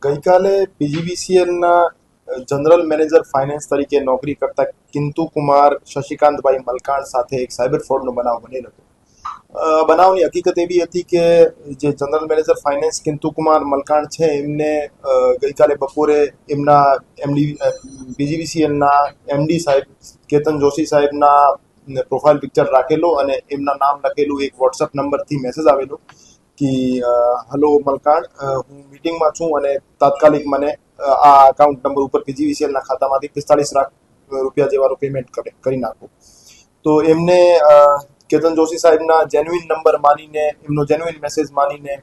ગઈકાલે પીજીવીસીએલના general manager finance તરીકે નોકરી કરતા કિંતુ કુમાર શશિકાંતભાઈ મલકાણ સાથે એક સાયબર ફ્રોડનો બનાવ બનેલ હતો. બનાવની હકીકત એવી હતી કે જે જનરલ મેનેજર ફાઇનાન્સ કિંતુ કુમાર મલકાણ છે એમને ગઈકાલે બપોરે એમના પીજીવીસીએલના એમડી સાહેબ કેતન જોશી સાહેબના પ્રોફાઇલ પિક્ચર રાખેલો અને એમના નામ લખેલું એક વોટ્સઅપ નંબરથી મેસેજ આવેલો કે હલો મલકાણ, હું મીટિંગમાં છું અને તાત્કાલિક મને આ અકાઉન્ટ નંબર ઉપર પીજીવીસીએલના ખાતામાંથી 45 લાખ રૂપિયા જેવાનું પેમેન્ટ કરી નાખો. તો એમને કેતન જોશી સાહેબના જેન્યુઇન નંબર માનીને, એમનો જેન્યુઇન મેસેજ માનીને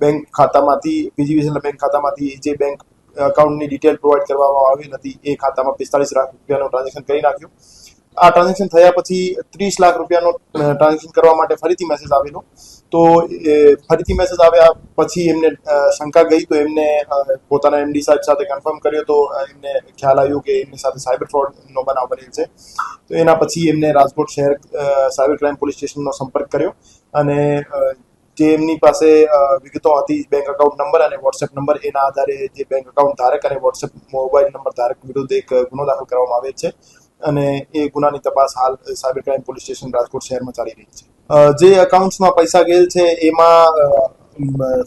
બેંક ખાતામાંથી, પીજીવીસીએલના બેંક ખાતામાંથી જે બેંક અકાઉન્ટની ડિટેલ પ્રોવાઈડ કરવામાં આવી હતી એ ખાતામાં 45 લાખ રૂપિયાનું ટ્રાન્ઝેક્શન કરી નાખ્યું. આ ટ્રાન્ઝેક્શન થયા પછી 30 લાખ રૂપિયાનો ટ્રાન્ઝેક્શન કરવા માટે ફરીથી મેસેજ આવેલો. તો ફરીથી મેસેજ આવ્યા પછી એમને શંકા ગઈ, તો એમને પોતાના એમડી સાહેબ સાથે કન્ફર્મ કર્યો. તો એમને ખ્યાલ આવ્યો કે એમની સાથે સાયબર ફ્રોડનો બનાવ બનેલ છે. તો એના પછી એમને રાજકોટ શહેર સાયબર ક્રાઇમ પોલીસ સ્ટેશનનો સંપર્ક કર્યો અને જે એમની પાસે વિગતો હતી, બેંક અકાઉન્ટ નંબર અને વોટ્સએપ નંબર, એના આધારે જે બેંક અકાઉન્ટ ધારક અને વોટ્સએપ મોબાઈલ નંબર ધારક વિરુદ્ધ એક ગુનો દાખલ કરવામાં આવે છે અને એ ગુનાની તપાસ હાલ cyber crime police station Rajkot શહેરમાં ચાલી રહી છે. જે અકાઉન્ટ્સમાં પૈસા ગયેલ છે એમાં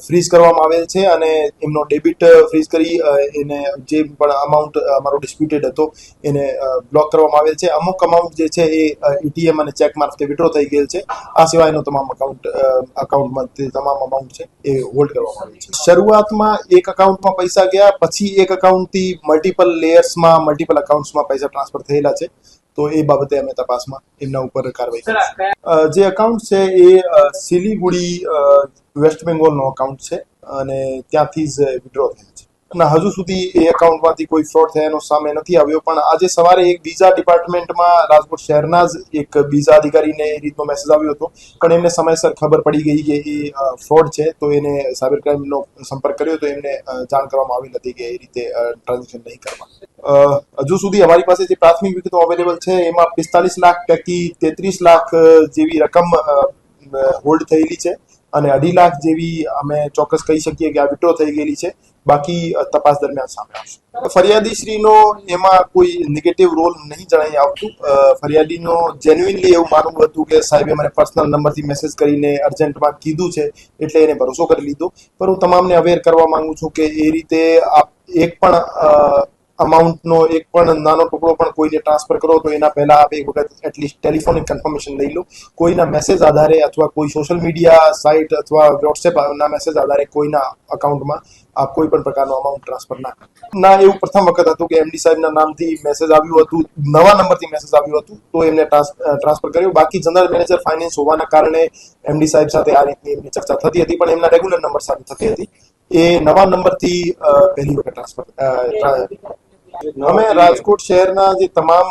ફ્રીઝ કરવામાં આવેલ છે અને એમનો ડેબિટ ફ્રીઝ કરી એને જે પણ અમાઉન્ટ અમારો ડિસ્પ્યુટેડ હતો એને બ્લોક કરવામાં આવેલ છે. અમુક અમાઉન્ટ જે છે એ એટીએમ અને ચેક મારફતે વિડ્રો થઈ ગયેલ છે. આ સિવાયનો તમામ અકાઉન્ટમાં તમામ અમાઉન્ટ છે એ હોલ્ડ કરવામાં આવેલ છે. શરૂઆતમાં એક અકાઉન્ટમાં પૈસા ગયા, પછી એક અકાઉન્ટથી મલ્ટિપલ લેયર્સમાં, મલ્ટિપલ અકાઉન્ટ્સમાં પૈસા ટ્રાન્સફર થયેલા છે. તો એ બાબતે અમે તપાસમાં એમના ઉપર કાર્યવાહી કરીશું. જે અકાઉન્ટ છે એ સિલીગુડી વેસ્ટ બેંગોલનો અકાઉન્ટ છે અને ત્યાંથી જ વિડ્રો થયેલ છે અને હજુ સુધી એ એકાઉન્ટમાંથી કોઈ ફ્રોડ થયાનો સામે નથી આવ્યો. પણ આજે સવારે એક બીજા ડિપાર્ટમેન્ટમાં રાજકોટ શહેરના જ એક બીજા અધિકારીને એ રીતનો મેસેજ આવ્યો હતો, પણ એમને સમયસર ખબર પડી ગઈ કે એ ફ્રોડ છે. તો એને સાયબર ક્રાઇમનો સંપર્ક કર્યો તો એમને જાણ કરવામાં આવી હતી કે એ રીતે ટ્રાન્ઝેક્શન નહીં કરવા. હજુ સુધી અમારી પાસે જે પ્રાથમિક વિગતો અવેલેબલ છે એમાં 45 લાખ પૈકી 33 લાખ જેવી રકમ હોલ્ડ થયેલી છે અને 2.5 લાખ જેવી અમે ચોક્કસ કહી શકીએ કે આ વિડ્રો થઈ ગયેલી છે. બાકી તપાસ દરમિયાન સામે આવશે. ફરિયાદીશ્રીનો એમાં કોઈ નેગેટિવ રોલ નહીં જણાઈ આવતું. ફરિયાદીનો જેન્યુઇનલી એવું માનવું હતું કે સાહેબે મને પર્સનલ નંબરથી મેસેજ કરીને અર્જન્ટમાં કીધું છે એટલે એને ભરોસો કરી લીધો. પણ હું તમામને અવેર કરવા માંગુ છું કે એ રીતે આપ એક પણ અમાઉન્ટનો એક પણ નાનો ટુકડો પણ કોઈને ટ્રાન્સફર કરો તો એના પહેલા આપ એક વખત એટલીસ્ટ ટેલિફોનિક કન્ફર્મેશન લઈ લો. કોઈના મેસેજ આધારે અથવા કોઈ સોશિયલ મીડિયા સાઇટ અથવા વોટ્સએપના મેસેજ આધારે કોઈના અકાઉન્ટમાં આપ કોઈ પણ પ્રકારનો અમાઉન્ટ ટ્રાન્સફર ના. એવું પ્રથમ વખત હતું કે એમડી સાહેબના નામથી મેસેજ આવ્યું હતું, નવા નંબરથી મેસેજ આવ્યું હતું, તો એમને ટ્રાન્સફર કર્યું. બાકી જનરલ મેનેજર ફાઇનાન્સ હોવાના કારણે એમડી સાહેબ સાથે આ રીતની એમની ચર્ચા થતી હતી, પણ એમના રેગ્યુલર નંબર સાથે થતી હતી. એ નવા નંબરથી પહેલી વખત ટ્રાન્સફર. અમે રાજકોટ શહેરના જે તમામ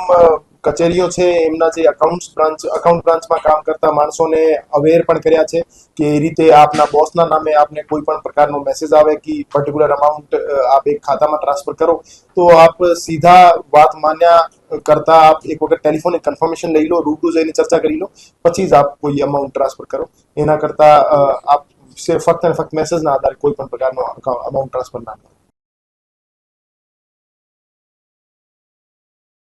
કચેરીઓ છે એમના જે અકાઉન્ટ બ્રાન્ચમાં કામ કરતા માણસોને અવેર પણ કર્યા છે કે એ રીતે આપના બોસના નામે આપને કોઈ પણ પ્રકારનો મેસેજ આવે કે પર્ટિક્યુલર અમાઉન્ટ આપ એક ખાતામાં ટ્રાન્સફર કરો તો આપ સીધા વાત માન્યા કરતા આપ એક વખત ટેલિફોનિક કન્ફર્મેશન લઈ લો, રૂબરૂ જઈને ચર્ચા કરી લો, પછી જ આપ કોઈ અમાઉન્ટ ટ્રાન્સફર કરો. એના કરતા આપ ફક્ત અને ફક્ત મેસેજના આધારે કોઈ પણ પ્રકારનો અમાઉન્ટ ટ્રાન્સફર ના કરો.